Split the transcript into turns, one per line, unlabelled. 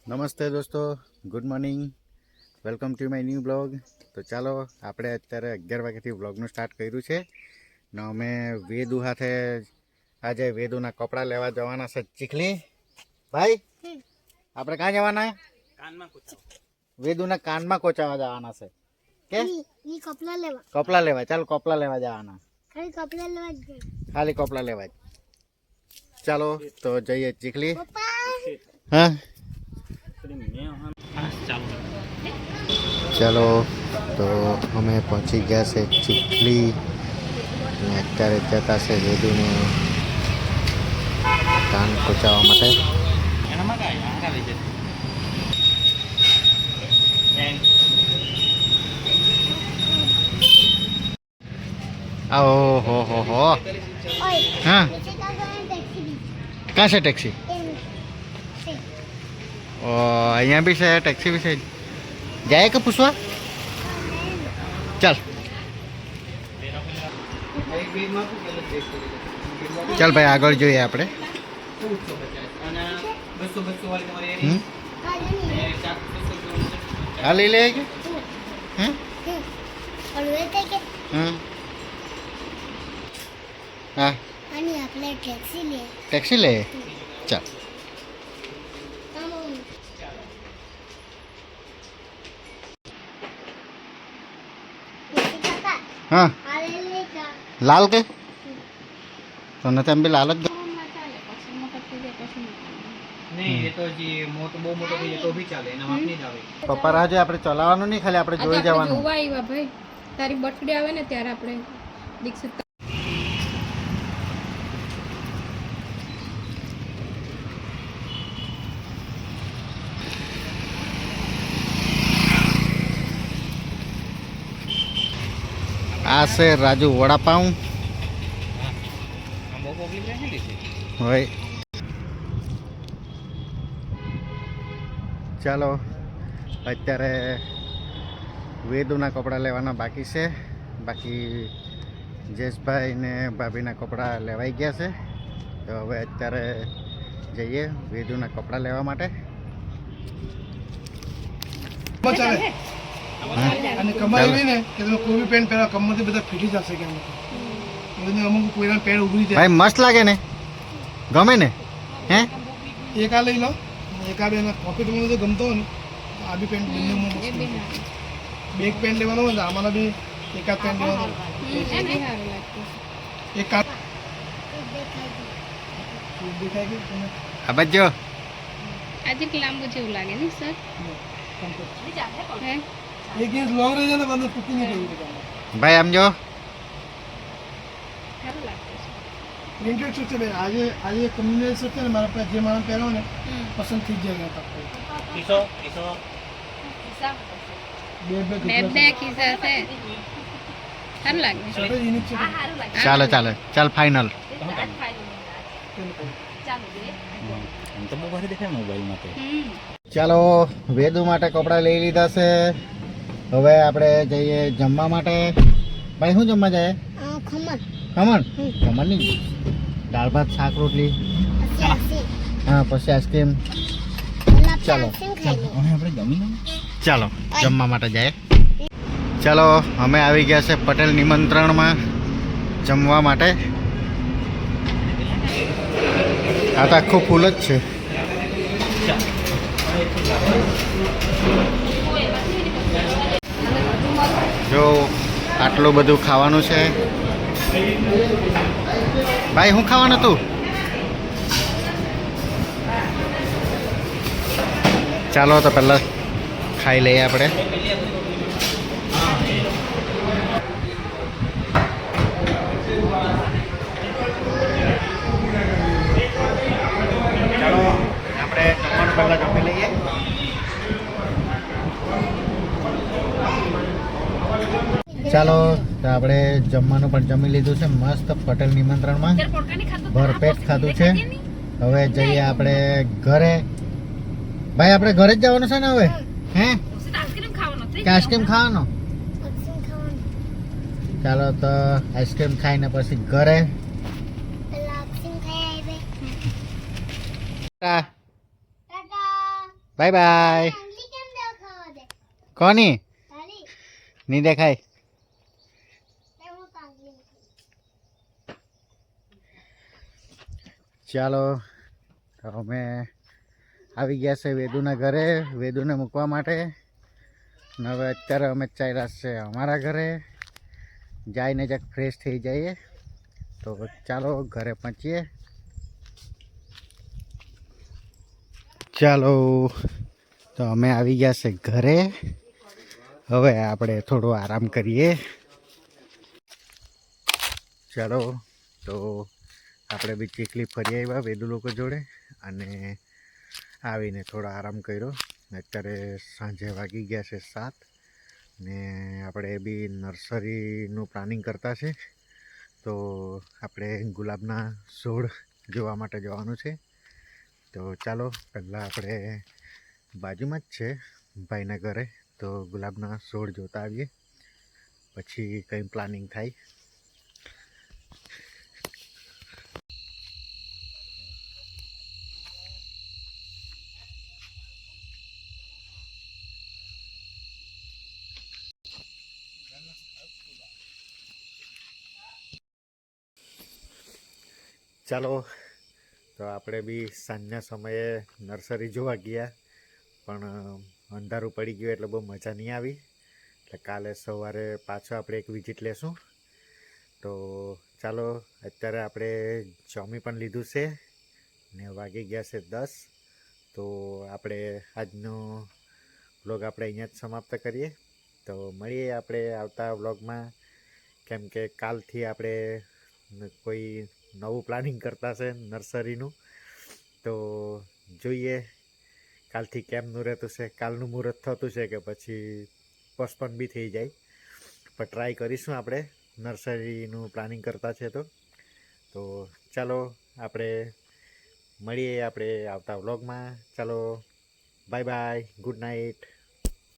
નમસ્તે દોસ્તો, good morning, welcome to my new blog. તો ચાલો આપણે અત્યારે 11 વાગ્યાથી બ્લોગનું સ્ટાર્ટ કર્યું છે ને અમે વેદુ સાથે આજે વેદુના કપડાં લેવા જવાના છે. ચીખલી ભાઈ, આપણે ક્યાં જવાના? વેદુના કાનમાં કોચાવા જવાના છે કે કપડાં લેવા. ચાલો કપડાં લેવા જવાના, ખાલી કપડાં લેવા જ. ચાલો તો જઈએ ચીખલી. હા ચાલો તો અમે પહોંચી ગયા છે ચીખલી અને અત્યારે જતા છે વેદુને કાન કોચાવવા માટે. ઓહો હો. હા, ક્યાં છે ટેક્સી? અહીંયા બી છે ટેક્સી બી છે. જાય કે પૂછવા? ચાલ ચાલ ભાઈ, આગળ જોઈએ આપણે. હા લઈ લે કે હા ટેક્સી લે. ચાલ हाँ लाल के तो न बी लाल ज પપ્પા રાજે આપણે ચલાવવાનું નહીં, ખાલી આપણે જોઈ જવાનું.
ભાઈ તારી બર્થડે આવે ને ત્યારે આપણે દીક્ષિત
આ છે રાજુ વડાપાઉં. હોય ચાલો, અત્યારે વેદુના કપડાં લેવાના બાકી છે. બાકી જયેશભાઈ ને ભાભીના કપડાં લેવાઈ ગયા છે. તો હવે અત્યારે જઈએ વેદુના કપડાં લેવા માટે.
અને કમાઈ હોય ને કે તમે કોઈ બી પેન્ટ પહેરો કમરથી બધા ફીટી જશે કે અમુક કોઈના પેન્ટ ઉભરી જાય.
ભાઈ મસ્ત લાગે ને, ગમે ને? હે
એક આ લઈ લો, એક આ બેન કોપી તમને જો ગમતો હોય ને આ બી પેન્ટ બંને બે એક પેન્ટ લેવાનો હોય ને આમાંના બી એકાદ પેન્ટ લેવાનો. એક આ દેખાય કે
આ બાજુ
આજે લાંબુ જેવું લાગે ને સર.
એક ઇંચ લોંગ રહી જાય ને બંધ ફૂટી નહીં ગયું.
ભાઈ આમ જો
પ્રિન્ટેડ શૂટ છે ભાઈ. આજે કંપની શૂટ છે ને મારા પાસે જે માણસ પહેરો ને પસંદ થઈ જાય.
બે ખિસ્સા છે, સારું લાગે.
યુનિક છે.
ચાલો ચાલો ચાલ ફાઇનલ. ચાલો વેદુ માટે કપડાં લઈ લીધા છે. હવે આપણે જઈએ જમવા માટે. ભાઈ શું જમવા જાય? ખમણ. ખમણ નહીં, દાળ ભાત શાક રોટલી. હા પછી આઈસ્ક્રીમ. ચાલો ચાલો જમવા માટે જાય. ચાલો અમે આવી ગયા છે પટેલ નિમંત્રણમાં જમવા માટે. આ તો આખું ફૂલ જ છે. જો આટલું બધું ખાવાનું છે. ભાઈ શું ખાવાનું તું? ચાલો તો પહેલાં ખાઈ લઈએ આપણે. ચાલો આપણે જમવાનું પહેલાં જમી લઈએ. ચાલો તો આપણે જમવાનું પણ જમી લીધું છે મસ્ત પટેલ નિમંત્રણમાં, ભરપેટ ખાધું છે. હવે જઈએ આપણે ઘરે. ભાઈ આપણે ઘરે જ જવાનું છે ને હવે? હે કે આઈસ્ક્રીમ ખાવાનો? ચાલો તો આઈસ્ક્રીમ ખાઈને પછી ઘરે. Bye bye. કોની નહીં દેખાય. ચાલો તો અમે આવી ગયા છે વેદુના ઘરે વેદુને મૂકવા માટે. ને હવે અત્યારે અમે ચાલ્યા છે અમારા ઘરે જઈને જક ફ્રેશ થઈ જઈએ. તો ચાલો ઘરે પહોંચીએ. ચાલો તો અમે આવી ગયા છે ઘરે. હવે આપણે થોડો આરામ કરીએ. ચાલો તો આપણે બી ચીખલી ફરી આવ્યા વેદુ લોકો જોડે અને આવીને થોડો આરામ કર્યો. અત્યારે સાંજે વાગી ગયા છે 7 ને આપણે બી નર્સરીનું પ્લાનિંગ કરતા છે. તો આપણે ગુલાબના છોડ જોવા માટે જવાનું છે. તો ચાલો પહેલાં આપણે બાજુમાં જ છે ભાઈના ઘરે, તો ગુલાબના છોડ જોતા આવીએ પછી કંઈ પ્લાનિંગ થાય. ચાલો તો આપણે બી સાંજના સમયે નર્સરી જોવા ગયા, પણ અંધારું પડી ગયું એટલે બહુ મજા નહીં આવી. એટલે કાલે સવારે પાછો આપણે એક વિઝિટ લેશું. તો ચાલો અત્યારે આપણે જમી પણ લીધું છે ને વાગી ગયા છે 10. તો આપણે આજનો વ્લોગ આપણે અહીંયા જ સમાપ્ત કરીએ. તો મળીએ આપણે આવતા વ્લોગમાં, કેમ કે કાલથી આપણે કોઈ નવું પ્લાનિંગ કરતા છે નર્સરીનું. તો જોઈએ કાલથી કેમનું રહેતું છે, કાલનું મુહૂર્ત થતું છે કે પછી પોસ્ટપોન બી થઈ જાય. પણ ટ્રાય કરીશું આપણે નર્સરીનું પ્લાનિંગ કરતા છે. તો ચાલો આપણે મળીએ આપણે આવતા વ્લોગમાં. ચાલો બાય બાય, ગુડ નાઇટ.